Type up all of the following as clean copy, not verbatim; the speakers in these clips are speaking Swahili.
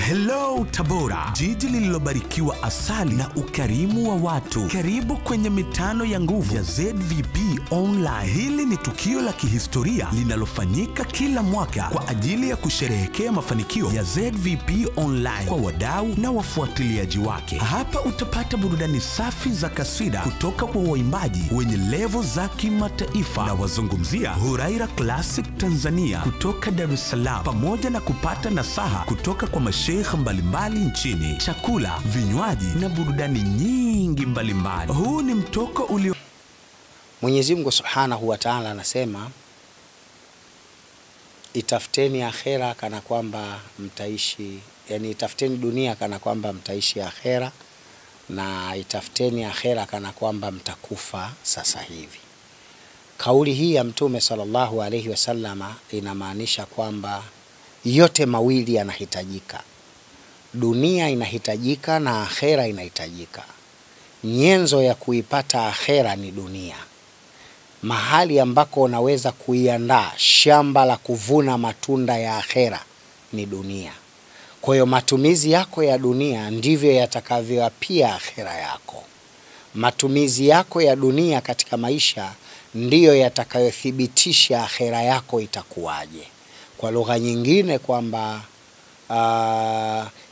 Hello Tabora, jiji lililobarikiwa asali na ukarimu wa watu. Karibu kwenye mitano ya nguvu ya ZVP Online. Hili ni tukio la kihistoria linalofanyika kila mwaka kwa ajili ya kusherehekea mafanikio ya ZVP Online kwa wadau na wafuatiliaji wake. Hapa utapata burudani safi za kasida kutoka kwa waimbaji wenye level za kimataifa, na wazungumzia Huraira Classic Tanzania kutoka Dar es Salaam, pamoja na kupata nasaha kutoka kwa masheikh mbalimbali nchini, chakula, vinywaji na burudani nyingi mbalimbali. Huu ni mtoko ulio... Mwenyezi Mungu Subhanahu wa Ta'ala anasema, itafuteni akhera kana kwamba mtaishi, yani itafuteni dunia kana kwamba mtaishi akhera, na itafuteni akhera kana kwamba mtakufa sasa hivi. Kauli hii ya Mtume sallallahu alayhi wasallama inamaanisha kwamba yote mawili yanahitajika. Dunia inahitajika na akhera inahitajika. Nyenzo ya kuipata akhera ni dunia. Mahali ambako unaweza kuiandaa shamba la kuvuna matunda ya akhera ni dunia. Kwa hiyo matumizi yako ya dunia ndivyo yatakavyoapia akhera yako. Matumizi yako ya dunia katika maisha ndiyo yatakayothibitisha akhera yako itakuwaje. Kwa lugha nyingine kwamba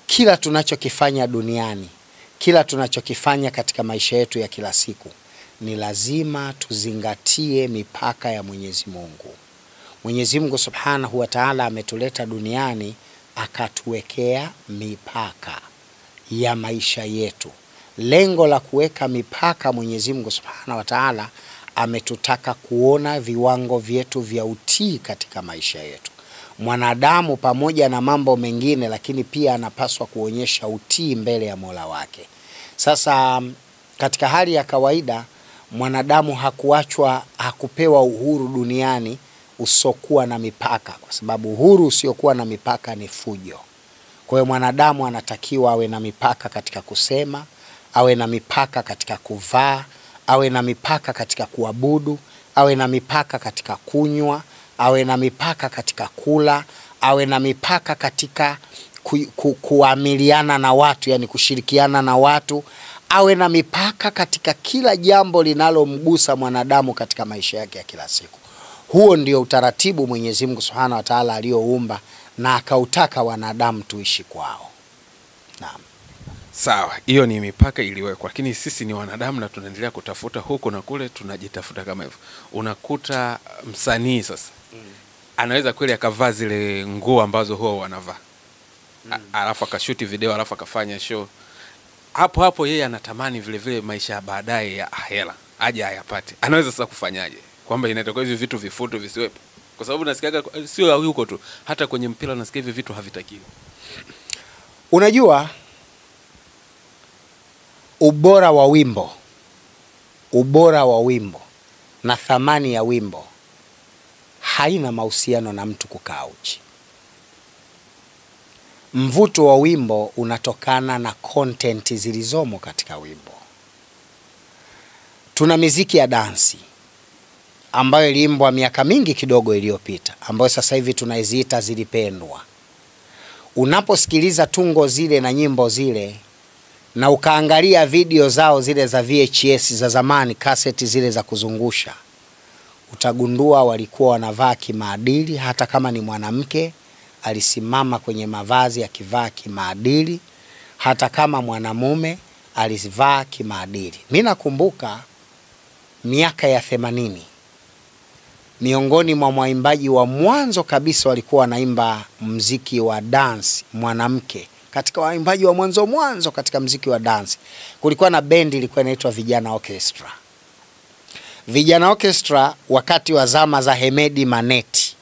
kila tunachokifanya duniani, kila tunachokifanya katika maisha yetu ya kila siku, ni lazima tuzingatie mipaka ya Mwenyezi Mungu. Mwenyezi Mungu Subhanahu wa Ta'ala ametuleta duniani akatuwekea mipaka ya maisha yetu. Lengo la kuweka mipaka, Mwenyezi Mungu Subhanahu wa Ta'ala ametutaka kuona viwango vyetu vya utii katika maisha yetu. Mwanadamu pamoja na mambo mengine, lakini pia anapaswa kuonyesha utii mbele ya Mola wake. Sasa katika hali ya kawaida, mwanadamu hakupewa uhuru duniani usiokuwa na mipaka, kwa sababu uhuru usiokuwa na mipaka ni fujo. Kwa hiyo mwanadamu anatakiwa awe na mipaka katika kusema, awe na mipaka katika kuvaa, awe na mipaka katika kuabudu, awe na mipaka katika kunywa, awe na mipaka katika kula, awe na mipaka katika kuamiliana na watu, yani kushirikiana na watu, awe na mipaka katika kila jambo linalomgusa mwanadamu katika maisha yake ya kila siku. Huo ndio utaratibu Mwenyezi Mungu Subhanahu wa Ta'ala alioumba na akautaka wanadamu tuishi kwao. Naam. Sawa, hiyo ni mipaka iliwekwa, lakini sisi ni wanadamu na tunaendelea kutafuta huko na kule, tunajitafuta kama hivyo. Unakuta msanii sasa anaweza kweli akavaa zile nguo ambazo huwa wanavaa, alafu akashuti video, alafu akafanya show. Hapo yeye anatamani vile vile maisha ya baadaye ya ahera aje ayapate. Anaweza sasa kufanyaje? Kwamba inatakiwa hivi vitu vifutu visiwepo. Kwa sababu nasikia sio huko tu, hata kwenye mpira nasikia hivi vitu havitakiwi. Unajua ubora wa wimbo na thamani ya wimbo haina mahusiano na mtu kukaa uchi. Mvuto wa wimbo unatokana na content zilizomo katika wimbo. Tuna miziki ya dansi ambayo iliimbwa miaka mingi kidogo iliyopita, ambayo sasa hivi tunaiziita zilipendwa. Unaposikiliza tungo zile na nyimbo zile na ukaangalia video zao zile za VHS za zamani, cassette zile za kuzungusha, utagundua walikuwa wanavaa kimaadili. Hata kama ni mwanamke alisimama kwenye mavazi akivaa kimaadili, hata kama mwanamume alizivaa kimaadili. Mimi nakumbuka miaka ya 80, miongoni mwa waimbaji wa mwanzo kabisa walikuwa wanaimba muziki wa dance mwanamke. Katika waimbaji wa mwanzo katika muziki wa dance kulikuwa na bendi ilikuwa inaitwa Vijana Orchestra. Vijana Orchestra wakati wa zama za Hemedi Maneti,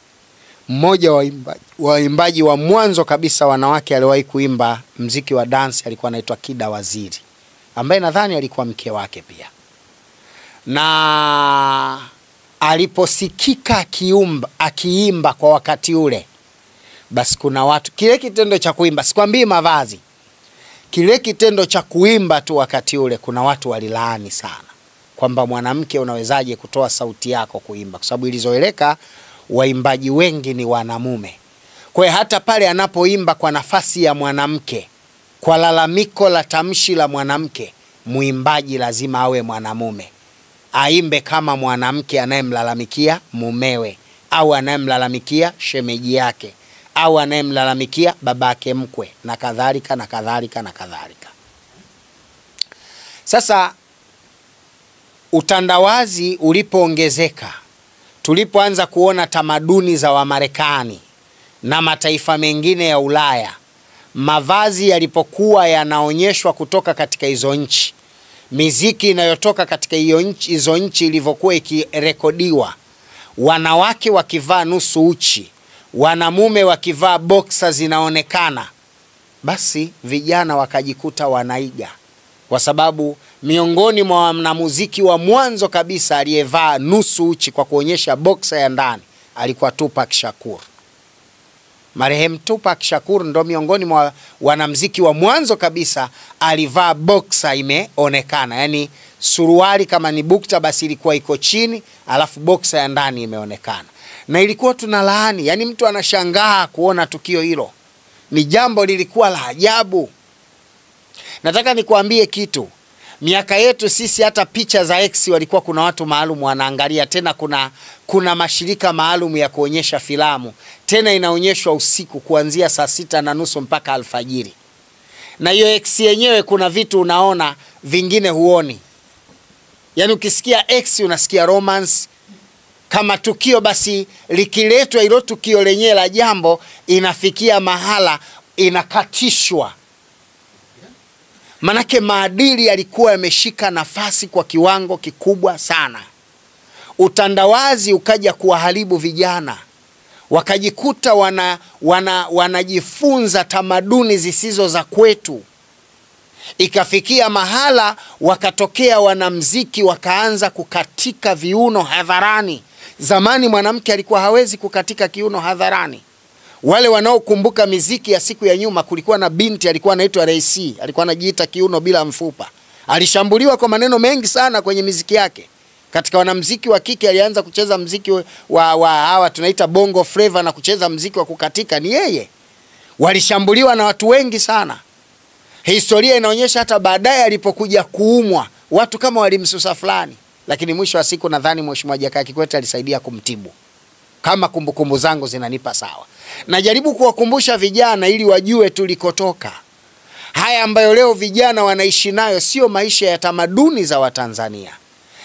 mmoja wa waimbaji wa mwanzo kabisa wanawake aliwahi kuimba muziki wa dance alikuwa anaitwa Kida Waziri, ambaye nadhani alikuwa mke wake pia. Na aliposikika akiimba kwa wakati ule, basi kuna watu, kile kitendo cha kuimba, sikwambii mavazi, kile kitendo cha kuimba tu wakati ule, kuna watu walilaani sana kwamba mwanamke unawezaje kutoa sauti yako kuimba, kwa sababu ilizoeleka waimbaji wengi ni wanamume. Kwa hata pale anapoimba kwa nafasi ya mwanamke, kwa lalamiko la tamshi la mwanamke, muimbaji lazima awe mwanamume. Aimbe kama mwanamke anayemlalamikia mumewe, au anayemlalamikia shemeji yake, au anayemlalamikia babake mkwe, na kadhalika na kadhalika na kadhalika. Sasa utandawazi ulipoongezeka, tulipoanza kuona tamaduni za Wamarekani na mataifa mengine ya Ulaya, mavazi yalipokuwa yanaonyeshwa kutoka katika hizo nchi, miziki inayotoka katika hizo nchi ilivyokuwa ikirekodiwa, wanawake wakivaa nusu uchi, wanamume wakivaa boxer zinaonekana, basi vijana wakajikuta wanaiga. Kwa sababu miongoni mwa wanamuziki wa mwanzo kabisa aliyevaa nusu uchi kwa kuonyesha boxer ya ndani alikuwa Tupac Shakur. Marehemu Tupac Shakur ndo miongoni mwa wanamuziki wa mwanzo kabisa alivaa boxer imeonekana, yani suruali kama ni bukta basi ilikuwa iko chini, alafu boxer ya ndani imeonekana. Na ilikuwa tunalaani, yani mtu anashangaa kuona tukio hilo. Ni jambo lilikuwa la ajabu. Nataka nikuambie kitu. Miaka yetu sisi hata picha za X walikuwa kuna watu maalum wanaangalia, tena kuna mashirika maalum ya kuonyesha filamu. Tena inaonyeshwa usiku kuanzia saa 6:30 mpaka alfajiri. Na hiyo X yenyewe kuna vitu unaona vingine huoni. Yaani ukisikia X unasikia romance. Kama tukio basi likiletwa hilo tukio lenyewe la jambo, inafikia mahala inakatishwa. Manake maadili yalikuwa yameshika nafasi kwa kiwango kikubwa sana. Utandawazi ukaja kuwaharibu vijana. Wakajikuta wanajifunza tamaduni zisizo za kwetu. Ikafikia mahala wakatokea wanamuziki wakaanza kukatika viuno hadharani. Zamani mwanamke alikuwa hawezi kukatika kiuno hadharani. Wale wanaokumbuka miziki ya siku ya nyuma, kulikuwa na binti alikuwa anaitwa Raisi, alikuwa anajiita kiuno bila mfupa. Alishambuliwa kwa maneno mengi sana kwenye miziki yake. Katika wanamuziki wa kike alianza kucheza muziki wa hawa tunaita bongo flavor na kucheza muziki wa kukatika ni yeye. Walishambuliwa na watu wengi sana. Historia inaonyesha hata baadaye alipokuja kuumwa, watu kama walimsusa fulani, lakini mwisho wa siku nadhani Mheshimiwa Jakaya Kikwete alisaidia kumtibu. Kama kumbukumbu zangu zinanipa sawa. Najaribu kuwakumbusha vijana ili wajue tulikotoka. Haya ambayo leo vijana wanaishi nayo sio maisha ya tamaduni za Watanzania.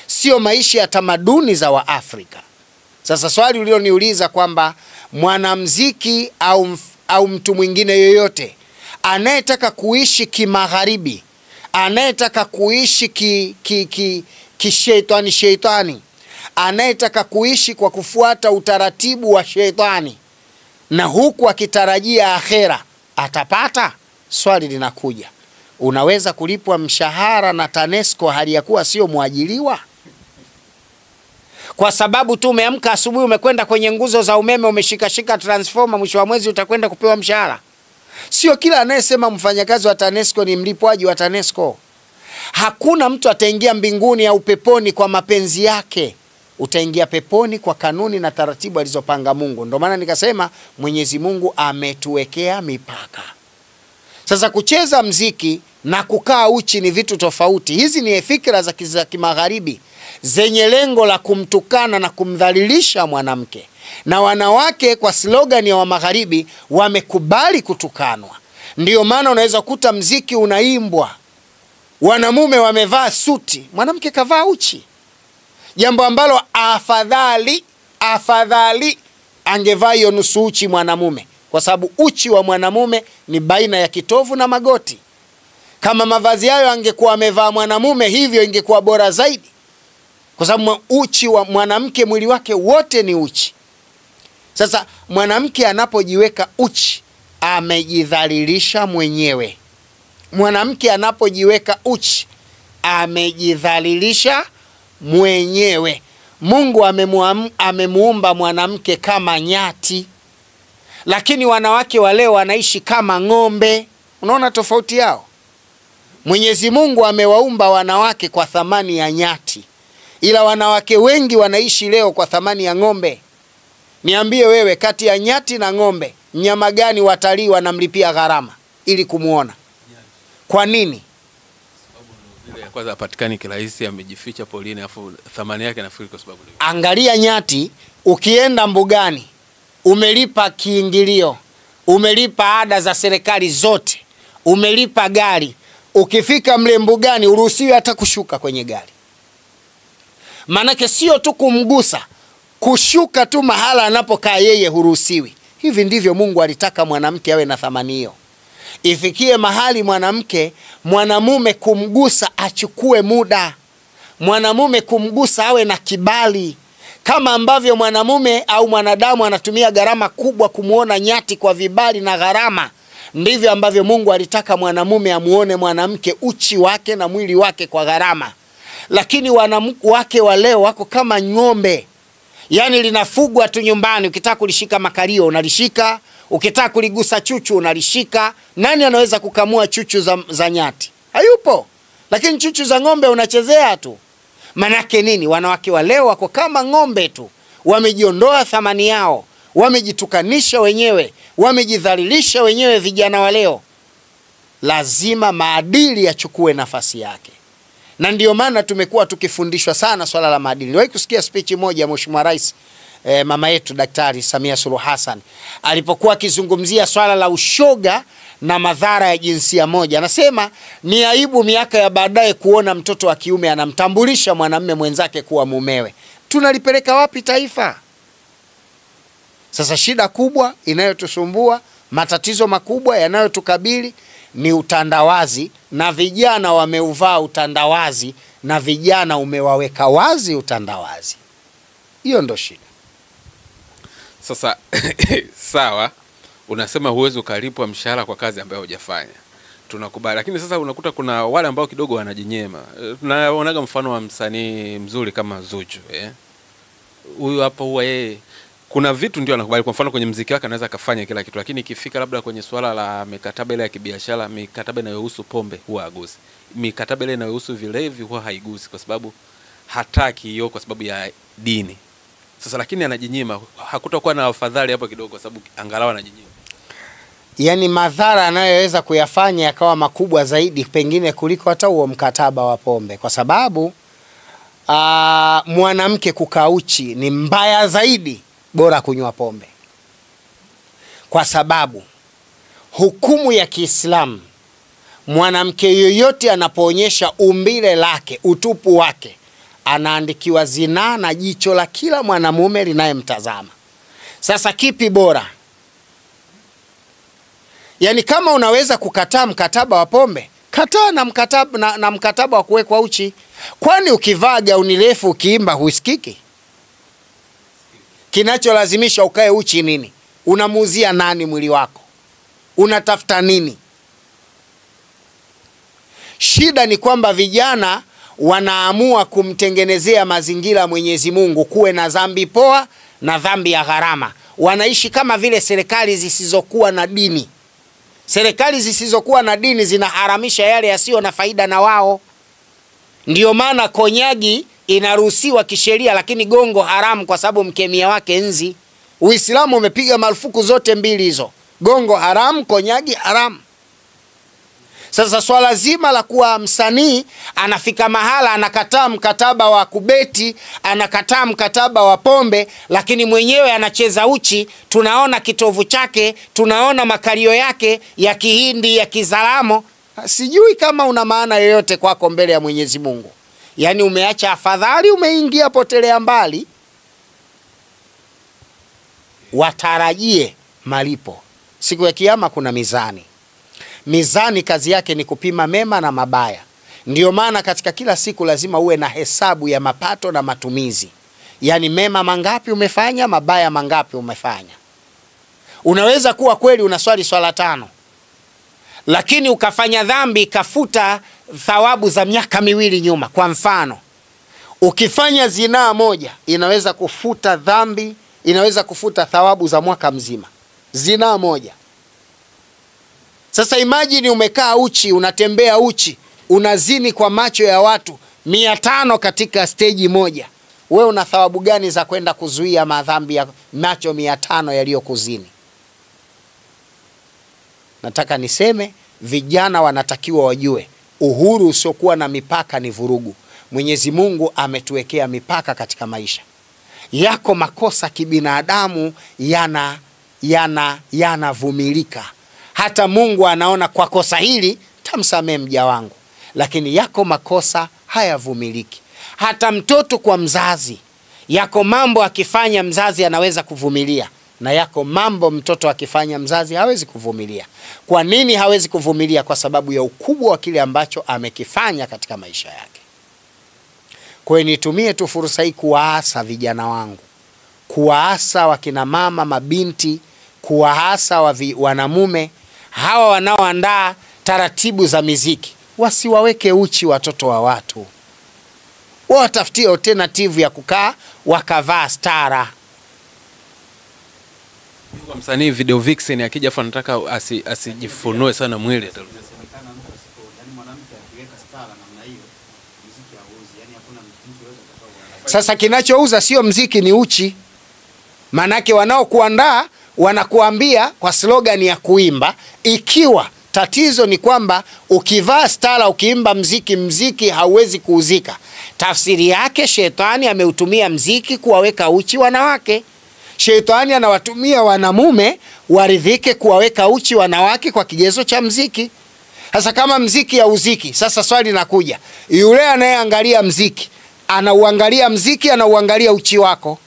Sio maisha ya tamaduni za Waafrika. Sasa swali ulioniuliza kwamba mwanamuziki au mtu mwingine yoyote anayetaka kuishi kimagharibi, anayetaka kuishi kishetani, anayetaka kuishi kwa kufuata utaratibu wa shetani na huku akitarajia akhera, atapata? Swali linakuja. Unaweza kulipwa mshahara na TANESCO hali ya kuwa sio muajiriwa? Kwa sababu tu umeamka asubuhi umekwenda kwenye nguzo za umeme umeshikashika transformer, mwisho wa mwezi utakwenda kupewa mshahara? Sio kila anayesema mfanyakazi wa TANESCO ni mlipwaji wa TANESCO. Hakuna mtu ataingia mbinguni au peponi kwa mapenzi yake. Utaingia peponi kwa kanuni na taratibu alizopanga Mungu. Ndio maana nikasema Mwenyezi Mungu ametuwekea mipaka. Sasa kucheza mziki na kukaa uchi ni vitu tofauti. Hizi ni fikra za kimagharibi zenye lengo la kumtukana na kumdhalilisha mwanamke. Na wanawake kwa slogan ya wa magharibi wamekubali kutukanwa. Ndiyo maana unaweza kuta mziki unaimbwa, wanamume wamevaa suti, mwanamke kavaa uchi. Jambo ambalo afadhali angevaa hiyo nusu uchi mwanamume, kwa sababu uchi wa mwanamume ni baina ya kitovu na magoti. Kama mavazi hayo angekuwa amevaa mwanamume hivyo ingekuwa bora zaidi, kwa sababu uchi wa mwanamke mwili wake wote ni uchi. Sasa mwanamke anapojiweka uchi amejidhalilisha mwenyewe. Mwanamke anapojiweka uchi amejidhalilisha mwenyewe. Mungu amemuumba mwanamke kama nyati, lakini wanawake wa leo wanaishi kama ng'ombe. Unaona tofauti yao? Mwenyezi Mungu amewaumba wanawake kwa thamani ya nyati, ila wanawake wengi wanaishi leo kwa thamani ya ng'ombe. Niambie wewe, kati ya nyati na ng'ombe mnyama gani watalii wanamlipia gharama ili kumuona? Kwa nini? Ile ya kwanza hapatikani kirahisi, amejificha polini, afu thamani yake nafikiri kwa sababu angalia nyati, ukienda mbugani umelipa kiingilio, umelipa ada za serikali zote, umelipa gari, ukifika mle mbugani uruhusiwi hata kushuka kwenye gari. Manake sio tu kumgusa, kushuka tu mahala anapokaa yeye huruhusiwi. Hivi ndivyo Mungu alitaka mwanamke awe na thamani hiyo. Ifikie mahali mwanamume kumgusa achukue muda. Mwanamume kumgusa awe na kibali. Kama ambavyo mwanamume au mwanadamu anatumia gharama kubwa kumuona nyati kwa vibali na gharama, ndivyo ambavyo Mungu alitaka mwanamume amuone mwanamke uchi wake na mwili wake kwa gharama. Lakini wanawake wa leo wako kama ng'ombe. Yani linafugwa tu nyumbani, ukitaka kulishika makalio unalishika, ukitaka kuligusa chuchu unalishika. Nani anaweza kukamua chuchu za nyati? Hayupo. Lakini chuchu za ng'ombe unachezea tu. Manake nini? Wanawake wa leo wako kama ng'ombe tu. Wamejiondoa thamani yao, wamejitukanisha wenyewe, wamejidhalilisha wenyewe. Vijana wa leo lazima maadili yachukue nafasi yake. Na ndio maana tumekuwa tukifundishwa sana swala la maadili. Niliwahi kusikia speech moja Mheshimiwa Rais mama yetu Daktari Samia Suluhu Hassan alipokuwa akizungumzia swala la ushoga na madhara ya jinsia moja. Anasema ni aibu miaka ya baadaye kuona mtoto wa kiume anamtambulisha mwanamume mwenzake kuwa mumewe. Tunalipeleka wapi taifa? Sasa shida kubwa inayotusumbua, matatizo makubwa yanayotukabili ni utandawazi, na vijana wameuvaa utandawazi, na vijana umewaweka wazi utandawazi. Hiyo ndo shida. Sasa sawa, unasema huwezi ukalipwa mshahara kwa kazi ambayo hujafanya. Tunakubali, lakini sasa unakuta kuna wale ambao kidogo wanajinyema. Tunaonaga mfano wa msanii mzuri kama Zuchu, huyu hapa huwa yeye kuna vitu ndio anakubali. Kwa mfano kwenye muziki wake anaweza kufanya kila kitu, lakini ikifika labda kwenye swala la mikataba ile ya kibiashara, mikataba inayohusu pombe huwa hagusi, mikataba ile inayohusu vilevi huwa haigusi, kwa sababu hataki hiyo, kwa sababu ya dini. Sasa lakini anajinyima, hakutakuwa na afadhali hapo kidogo, kwa sababu angalau anajinyima. Yani madhara anayoweza kuyafanya yakawa makubwa zaidi pengine kuliko hata huo mkataba wa pombe, kwa sababu mwanamke kukauchi ni mbaya zaidi, bora kunywa pombe. Kwa sababu hukumu ya Kiislamu, mwanamke yoyote anapoonyesha umbile lake, utupu wake, anaandikiwa zinaa na jicho la kila mwanamume linayemtazama. Sasa kipi bora? Yani kama unaweza kukataa mkataba wa pombe, kataa na mkataba wa kuwekwa uchi. Kwani ukivaa gauni refu ukiimba husikiki? Kinacholazimisha ukae uchi nini? Unamuuzia nani mwili wako? Unatafuta nini? Shida ni kwamba vijana wanaamua kumtengenezea mazingira Mwenyezi Mungu kuwe na dhambi poa na dhambi ya gharama. Wanaishi kama vile serikali zisizokuwa na dini. Serikali zisizokuwa na dini zinaharamisha yale yasiyo na faida na wao. Ndiyo maana konyagi inaruhusiwa kisheria, lakini gongo haramu kwa sababu mkemia wake nzi. Uislamu umepiga marufuku zote mbili hizo. Gongo haramu, konyagi haramu. Sasa swala zima la kuwa msanii anafika mahala anakataa mkataba wa kubeti, anakataa mkataba wa pombe, lakini mwenyewe anacheza uchi, tunaona kitovu chake, tunaona makalio yake ya Kihindi, ya Kizalamo. Sijui kama una maana yoyote kwako mbele ya Mwenyezi Mungu. Yani umeacha afadhali, umeingia potelea mbali. Watarajie malipo. Siku ya Kiyama kuna mizani. Mizani kazi yake ni kupima mema na mabaya. Ndiyo maana katika kila siku lazima uwe na hesabu ya mapato na matumizi. Yani mema mangapi umefanya, mabaya mangapi umefanya. Unaweza kuwa kweli unaswali swala 5, lakini ukafanya dhambi kafuta thawabu za miaka 2 nyuma. Kwa mfano, ukifanya zinaa moja inaweza kufuta dhambi, inaweza kufuta thawabu za mwaka mzima. Zinaa moja. Sasa imagine umekaa uchi, unatembea uchi, unazini kwa macho ya watu 500 katika stage moja. Wewe una thawabu gani za kwenda kuzuia madhambi ya macho 500 yaliyokuzini? nataka niseme vijana wanatakiwa wajue uhuru usiokuwa na mipaka ni vurugu. Mwenyezi Mungu ametuwekea mipaka katika maisha. Yako makosa kibinadamu yanavumilika. Hata Mungu anaona kwa kosa hili tamsamehe mja wangu, lakini yako makosa hayavumiliki. Hata mtoto kwa mzazi, yako mambo akifanya mzazi anaweza kuvumilia, na yako mambo mtoto akifanya mzazi hawezi kuvumilia. Kwa nini hawezi kuvumilia? Kwa sababu ya ukubwa wa kile ambacho amekifanya katika maisha yake. Kwa hiyo nitumie tu fursa hii kuwaasa vijana wangu, kuwaasa wakina mama, mabinti, kuwaasa wanamume hawa wanaoandaa taratibu za miziki, wasiwaweke uchi watoto wa watu. Watafutie alternative ya kukaa wakavaa stara. Kwa msanii video vixen akija afa nataka asijifunue sana mwili. Sasa kinachouza sio mziki, ni uchi. Manake wanaokuandaa wanakuambia kwa slogan ya kuimba, ikiwa tatizo ni kwamba ukivaa stara ukiimba mziki hauwezi kuuzika. Tafsiri yake shetani ameutumia mziki kuwaweka uchi wanawake. Shetani anawatumia wanamume waridhike kuwaweka uchi wanawake kwa kigezo cha mziki. Sasa kama mziki hauziki, sasa swali linakuja, yule anayeangalia mziki anauangalia mziki, anauangalia uchi wako?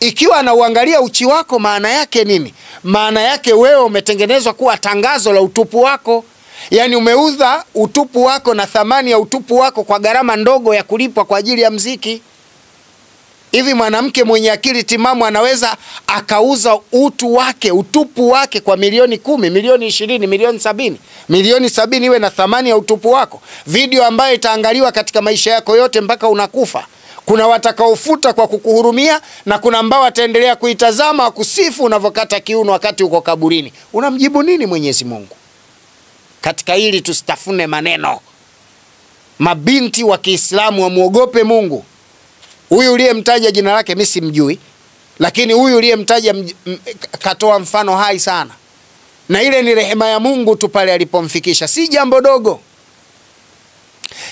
Ikiwa anauangalia uchi wako, maana yake nini? Maana yake wewe umetengenezwa kuwa tangazo la utupu wako. Yani umeuza utupu wako na thamani ya utupu wako kwa gharama ndogo ya kulipwa kwa ajili ya mziki. Hivi mwanamke mwenye akili timamu anaweza akauza utu wake, utupu wake kwa milioni 10, milioni 20, milioni 70? Milioni 70 iwe na thamani ya utupu wako? Video ambayo itaangaliwa katika maisha yako yote mpaka unakufa. Kuna watakaofuta kwa kukuhurumia, na kuna ambao wataendelea kuitazama kusifu unavyokata kiuno wakati uko kaburini. Unamjibu nini Mwenyezi Mungu? Katika hili tusitafune maneno. Mabinti wa Kiislamu wamuogope Mungu. Huyu uliyemtaja jina lake mimi simjui, lakini huyu uliyemtaja katoa mfano hai sana, na ile ni rehema ya Mungu tu pale alipomfikisha, si jambo dogo.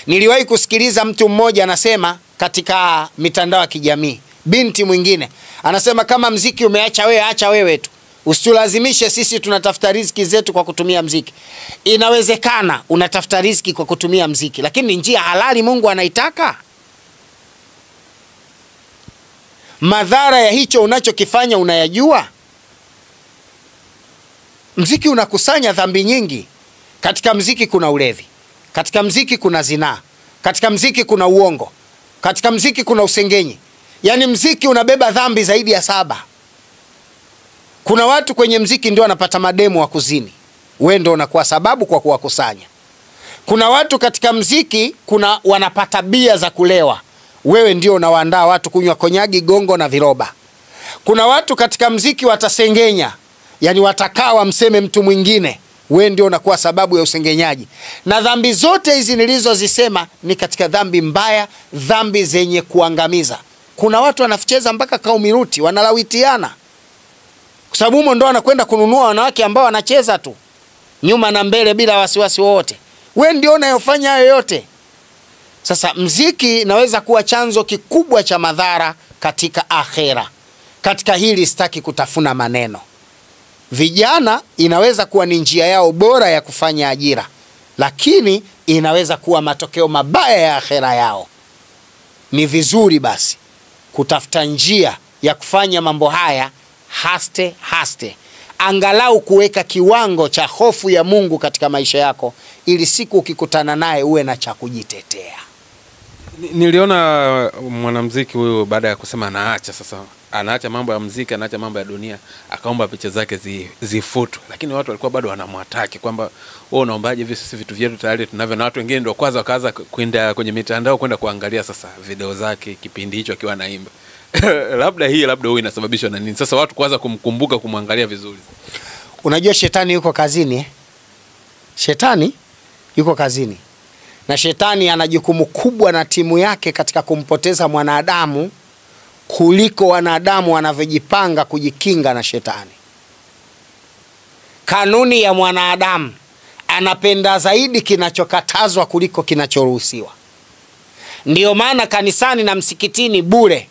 Niliwahi kusikiliza mtu mmoja anasema katika mitandao ya kijamii, binti mwingine anasema, kama mziki umeacha wewe, acha wewe tu, usitulazimishe sisi tunatafuta riziki zetu kwa kutumia mziki. Inawezekana unatafuta riziki kwa kutumia mziki, lakini njia halali Mungu anaitaka. Madhara ya hicho unachokifanya unayajua? Mziki unakusanya dhambi nyingi. Katika mziki kuna ulevi, katika mziki kuna zinaa, katika mziki kuna uongo, katika mziki kuna usengenyi. Yani mziki unabeba dhambi zaidi ya 7. Kuna watu kwenye mziki ndio wanapata mademu wa kuzini, wewe ndio unakuwa sababu kwa kuwakusanya. Kuna watu katika mziki wanapata bia za kulewa, wewe ndio unawaandaa watu kunywa konyagi, gongo na viroba. Kuna watu katika mziki watasengenya, yani watakaa wamseme mtu mwingine, wewe ndio unakuwa sababu ya usengenyaji. Na dhambi zote hizi nilizozisema ni katika dhambi mbaya, dhambi zenye kuangamiza. Kuna watu wanaficheza mpaka kaumiruti, wanalawitiana, kwa sababu humo ndo anakwenda kununua wanawake ambao wanacheza tu nyuma na mbele bila wasiwasi wote. Wewe ndio unayofanya hayo yote. Sasa mziki naweza kuwa chanzo kikubwa cha madhara katika akhera. Katika hili sitaki kutafuna maneno. Vijana inaweza kuwa ni njia yao bora ya kufanya ajira, lakini inaweza kuwa matokeo mabaya ya akhera yao. Ni vizuri basi kutafuta njia ya kufanya mambo haya haste, angalau kuweka kiwango cha hofu ya Mungu katika maisha yako, ili siku ukikutana naye uwe na cha kujitetea. Niliona mwanamuziki huyu baada ya kusema anaacha, sasa anaacha mambo ya muziki, anaacha mambo ya dunia, akaomba picha zake zifutwe, lakini watu walikuwa bado wanamwataki kwamba wewe unaombaje hivi, sisi vitu vyetu tayari tunavyo. Na watu wengine ndio kwanza wakaanza kwenda kwenye mitandao kwenda kuangalia sasa video zake kipindi hicho akiwa anaimba. labda huyu inasababishwa na nini? Sasa watu kwanza kumkumbuka, kumwangalia vizuri. Unajua shetani yuko kazini. Shetani yuko kazini. Na shetani ana jukumu kubwa na timu yake katika kumpoteza mwanadamu kuliko wanadamu wanavyojipanga kujikinga na shetani. kanuni ya mwanadamu, anapenda zaidi kinachokatazwa kuliko kinachoruhusiwa. Ndiyo maana kanisani na msikitini bure,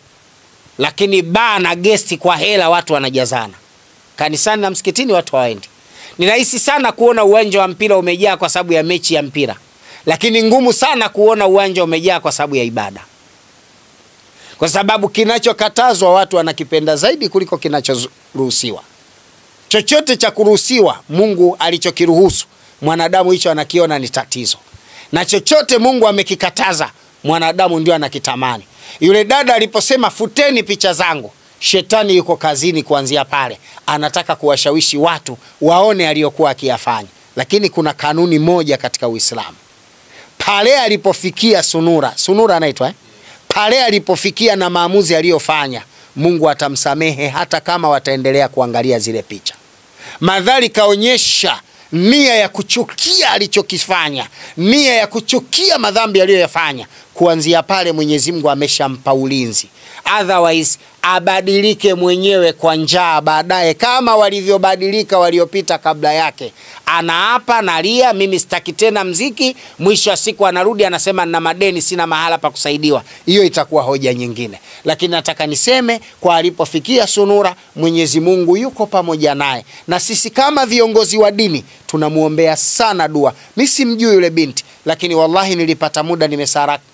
lakini baa na gesti kwa hela watu wanajazana. Kanisani na msikitini watu hawaendi. Ni rahisi sana kuona uwanja wa mpira umejaa kwa sababu ya mechi ya mpira, lakini ngumu sana kuona uwanja umejaa kwa sababu ya ibada. Kwa sababu kinachokatazwa watu wanakipenda zaidi kuliko kinachoruhusiwa. Chochote cha kuruhusiwa Mungu alichokiruhusu, mwanadamu hicho anakiona ni tatizo. Na chochote Mungu amekikataza, mwanadamu ndio anakitamani. Yule dada aliposema futeni picha zangu, shetani yuko kazini kuanzia pale. Anataka kuwashawishi watu waone aliyokuwa akiyafanya. Lakini kuna kanuni moja katika Uislamu. Pale alipofikia Sunura anaitwa pale alipofikia na maamuzi aliyofanya, Mungu atamsamehe hata kama wataendelea kuangalia zile picha. Madhali kaonyesha nia ya kuchukia alichokifanya, nia ya kuchukia madhambi aliyoyafanya, kuanzia pale Mwenyezi Mungu ameshampa ulinzi. Otherwise abadilike mwenyewe kwa njaa baadaye, kama walivyobadilika waliopita kabla yake. Anaapa nalia, mimi sitaki tena mziki, mwisho wa siku anarudi anasema nina madeni, sina mahala pa kusaidiwa. Hiyo itakuwa hoja nyingine. Lakini nataka niseme kwa alipofikia Sunura, Mwenyezi Mungu yuko pamoja naye. Na sisi kama viongozi wa dini tunamuombea sana dua. Mimi simjui yule binti, lakini wallahi nilipata muda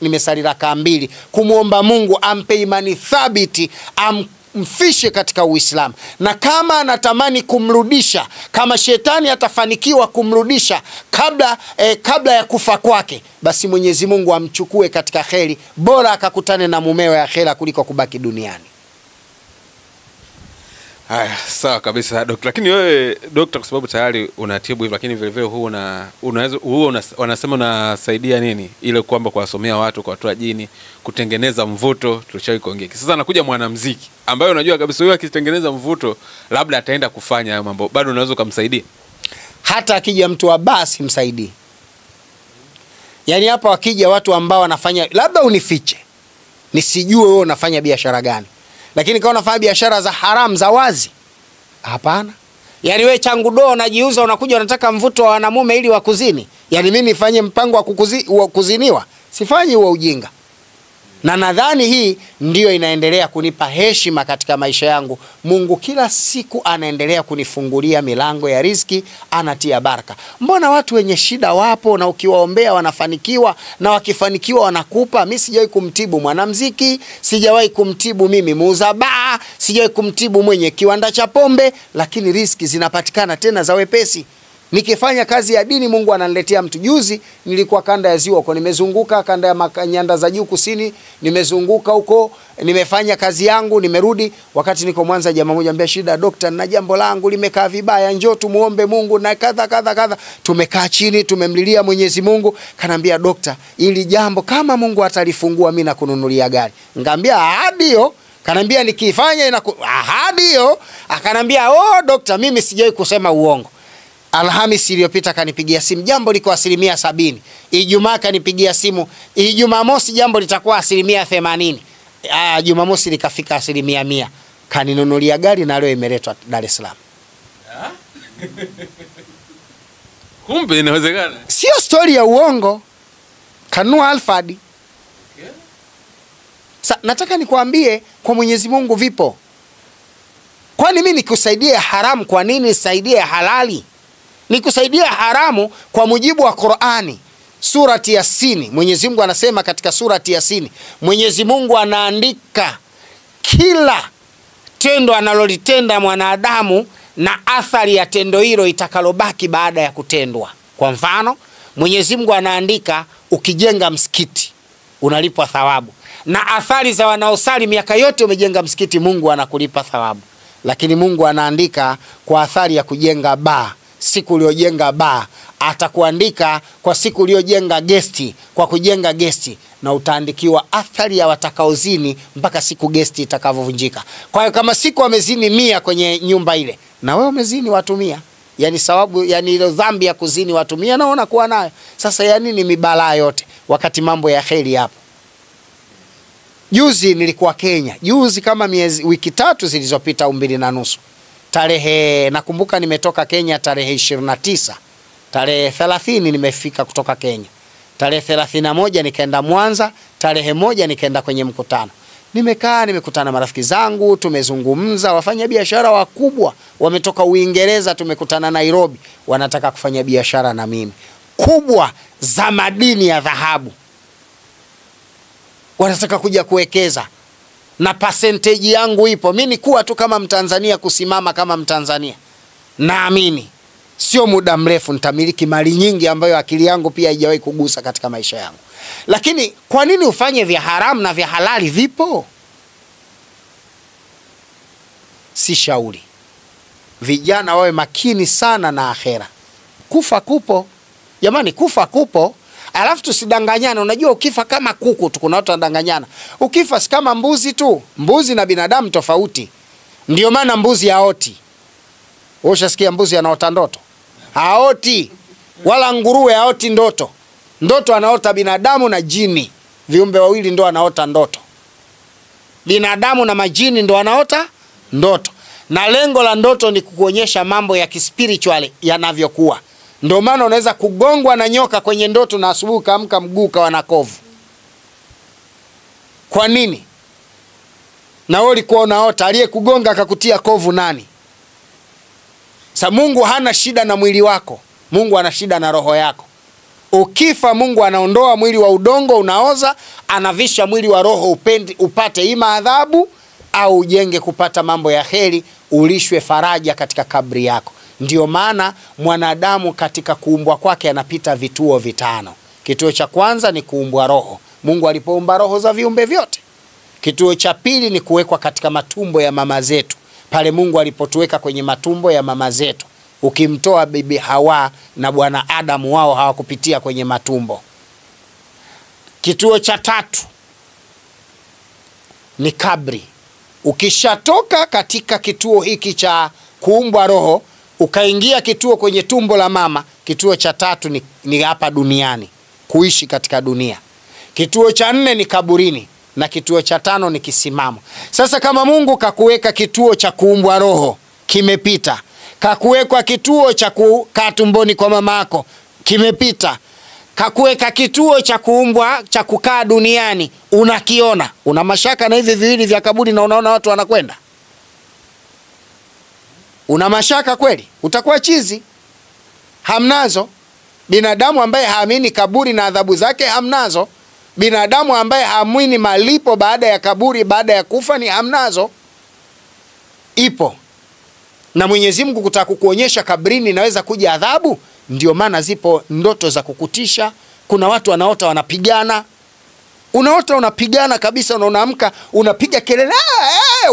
nimesali rakaa 2 kumuomba Mungu ampe imani thabiti, amfishe katika Uislamu. Na kama anatamani kumrudisha, kama shetani atafanikiwa kumrudisha kabla ya kufa kwake, basi Mwenyezi Mungu amchukue katika kheri, bora akakutane na mumewe akhera kuliko kubaki duniani. Haya, sawa kabisa Dr. Lakini wewe Dr. kwa sababu tayari unatibu hivi, lakini vile vile wanasema unasaidia nini ile kwamba kuwasomea watu, kuwatoa jini, kutengeneza mvuto, tulishawahi kuongea. Sasa anakuja mwanamuziki ambaye unajua kabisa huyo akitengeneza mvuto labda ataenda kufanya hayo mambo, bado unaweza kumsaidia? Hata akija mtu wa basi msaidie. Yaani hapa wakija watu ambao wanafanya, labda unifiche nisijue wewe unafanya biashara gani, lakini kama unafanya biashara za haramu za wazi, hapana. Yaani wewe changudo unajiuza, unakuja unataka mvuto wa wanamume ili wakuzini. Yaani mimi nifanye mpango wa kuziniwa? Sifanyi huo ujinga. Na nadhani hii ndiyo inaendelea kunipa heshima katika maisha yangu. Mungu kila siku anaendelea kunifungulia milango ya riziki, anatia baraka. Mbona watu wenye shida wapo na ukiwaombea wanafanikiwa, na wakifanikiwa wanakupa? Mimi sijawahi kumtibu mwanamuziki, sijawahi kumtibu mimi muuza baa, sijawahi kumtibu mwenye kiwanda cha pombe, lakini riziki zinapatikana tena za wepesi. Nikifanya kazi ya dini Mungu ananiletea mtu. Juzi nilikuwa kanda ya Ziwa huko, nimezunguka kanda ya nyanda za juu kusini, nimezunguka huko, nimefanya kazi yangu, nimerudi. Wakati niko Mwanza, jamaa mmoja anambia, shida dokta, na jambo langu limekaa vibaya, njoo tumuombe Mungu na kadha. Tumekaa chini, tumemlilia Mwenyezi Mungu. Kanambia, dokta, ili jambo kama Mungu atalifungua mimi nakununulia gari. Ngambia, ahadi hiyo. Kanambia, nikifanya ahadi hiyo. Akanambia, oh dokta, mimi sijawahi kusema uongo. Alhamisi iliyopita kanipigia simu, jambo liko 70%. Ijumaa kanipigia simu, Jumamosi jambo litakuwa 80%. Jumamosi likafika 100%. Kaninunulia gari na leo imeletwa Dar es Salaam. Kumbe inawezekana. Sio story ya uongo. Kanua Alfadi. Nataka nikuambie kwa Mwenyezi Mungu vipo. Kwani mimi nikusaidia haramu, kwa nini nisaidie halali? Nikusaidia haramu kwa mujibu wa Qur'ani. Surati Yasin, Mwenyezi Mungu anasema katika surati Yasin, Mwenyezi Mungu anaandika kila tendo analolitenda mwanadamu na athari ya tendo hilo itakalobaki baada ya kutendwa. Kwa mfano, Mwenyezi Mungu anaandika ukijenga msikiti unalipwa thawabu, na athari za wanaosali miaka yote umejenga msikiti, Mungu anakulipa thawabu. Lakini Mungu anaandika kwa athari ya kujenga baa, siku uliojenga baa, atakuandika kwa siku uliojenga gesti, kwa kujenga gesti, na utaandikiwa athari ya watakaozini mpaka siku gesti itakavovunjika. Kwa hiyo kama siku wamezini 100 kwenye nyumba ile, na wewe umezini watu 100, yani sababu, yani ile dhambi ya kuzini watu 100 naona kuwa nayo. Sasa ya nini mibalaa yote wakati mambo ya kheri hapo? Juzi nilikuwa Kenya, juzi kama wiki 3 zilizopita au 2 na nusu. nakumbuka nimetoka Kenya tarehe 29, tarehe 30 nimefika kutoka Kenya, tarehe 31 nikaenda Mwanza, tarehe 1 nikaenda kwenye mkutano. Nimekutana marafiki zangu, tumezungumza, wafanya biashara wakubwa wametoka Uingereza, tumekutana Nairobi, wanataka kufanya biashara na mimi kubwa za madini ya dhahabu, wanataka kuja kuwekeza na percentage yangu ipo. Mimi kuwa tu kama Mtanzania, kusimama kama Mtanzania, naamini sio muda mrefu nitamiliki mali nyingi ambayo akili yangu pia haijawahi kugusa katika maisha yangu. Lakini kwa nini ufanye vya haramu na vya halali vipo? Si shauri. Vijana wawe makini sana na akhera. Kufa kupo. Jamani, kufa kupo. Alafu tusidanganyana. Unajua ukifa kama kuku tu, kuna watu wanadanganyana. Ukifa si kama mbuzi tu. Mbuzi na binadamu tofauti. Ndio maana mbuzi haoti. Ushasikia mbuzi anaota ndoto? Haoti. Wala nguruwe haoti ndoto. Ndoto anaota binadamu na jini. Viumbe wawili ndo anaota ndoto. Binadamu na majini ndo anaota ndoto. Na lengo la ndoto ni kukuonyesha mambo ya kispiritual yanavyokuwa. Ndio maana unaweza kugongwa na nyoka kwenye ndoto na asubuhi kaamka mguu kawa na kovu. Kwa nini? Na wewe ulikuwa unaota, aliyekugonga akakutia kovu nani? Sa Mungu hana shida na mwili wako. Mungu ana shida na roho yako. Ukifa Mungu anaondoa mwili wa udongo unaoza, anavisha mwili wa roho upate ima adhabu au ujenge kupata mambo ya kheri, ulishwe faraja katika kabri yako. Ndio maana mwanadamu katika kuumbwa kwake anapita vituo vitano. Kituo cha kwanza ni kuumbwa roho. Mungu alipoumba roho za viumbe vyote. Kituo cha pili ni kuwekwa katika matumbo ya mama zetu. Pale Mungu alipotuweka kwenye matumbo ya mama zetu. Ukimtoa bibi Hawa na bwana Adamu, wao hawakupitia kwenye matumbo. Kituo cha tatu ni kabri. Ukishatoka katika kituo hiki cha kuumbwa roho, ukaingia kituo kwenye tumbo la mama, kituo cha tatu ni hapa duniani, kuishi katika dunia. Kituo cha 4 ni kaburini na kituo cha 5 ni kisimamo. Sasa kama Mungu kakuweka kituo cha kuumbwa roho, kimepita. Kakuweka kituo cha kukaa tumboni kwa mamako, kimepita. Kakuweka kituo cha kuumbwa cha kukaa duniani, unakiona. Una mashaka na hivi viwili vya kaburi na unaona watu wanakwenda? Una mashaka kweli? Utakuwa chizi. Hamnazo. Binadamu ambaye haamini kaburi na adhabu zake hamnazo. Binadamu ambaye haamini malipo baada ya kaburi, baada ya kufa, ni hamnazo. Ipo. Na Mwenyezi Mungu kutaka kukuonyesha kabrini inaweza kuja adhabu. Ndio maana zipo ndoto za kukutisha. Kuna watu wanaota wanapigana. Unaota unapigana kabisa, unaamka unapiga kelele,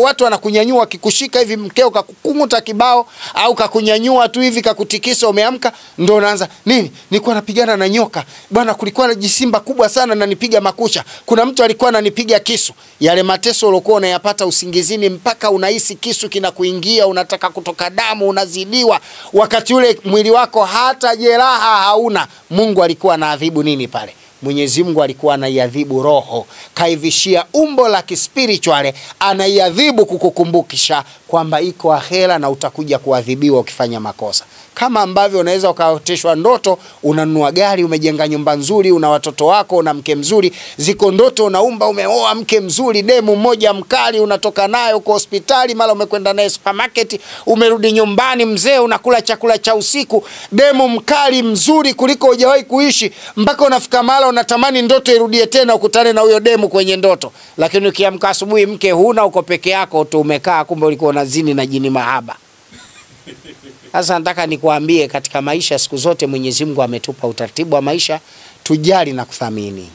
watu wanakunyanyua, kikushika hivi mkeo kakukunguta kibao au kakunyanyua tu hivi kakutikisa, umeamka ndio unaanza nini? Nilikuwa napigana na nyoka bwana, kulikuwa na jisimba kubwa sana na nipiga makucha, kuna mtu alikuwa ananipiga kisu. Yale mateso uliokuwa unayapata usingizini mpaka unahisi kisu kinakuingia, unataka kutoka damu, unazidiwa, wakati ule mwili wako hata jeraha hauna. Mungu alikuwa anaadhibu nini pale? Mwenyezi Mungu alikuwa anaiadhibu roho, kaivishia umbo la kispirituale, anaiadhibu kukukumbukisha kwamba iko akhera na utakuja kuadhibiwa ukifanya makosa. Kama ambavyo unaweza ukaoteshwa ndoto, unanunua gari, umejenga nyumba nzuri, una watoto wako, una mke mzuri. Ziko ndoto unaumba umeoa mke mzuri, demu mmoja mkali, unatoka naye uko hospitali, mara umekwenda naye supermarket, umerudi nyumbani mzee, unakula chakula cha usiku, demu mkali mzuri kuliko hujawahi kuishi, mpaka unafika mara unatamani ndoto irudie tena ukutane na huyo demu kwenye ndoto. Lakini ukiamka asubuhi mke huna, uko peke yako tu umekaa, kumbe ulikuwa unazini na jini mahaba. Sasa nataka nikuambie, katika maisha siku zote Mwenyezi Mungu ametupa utaratibu wa maisha, tujali na kuthamini.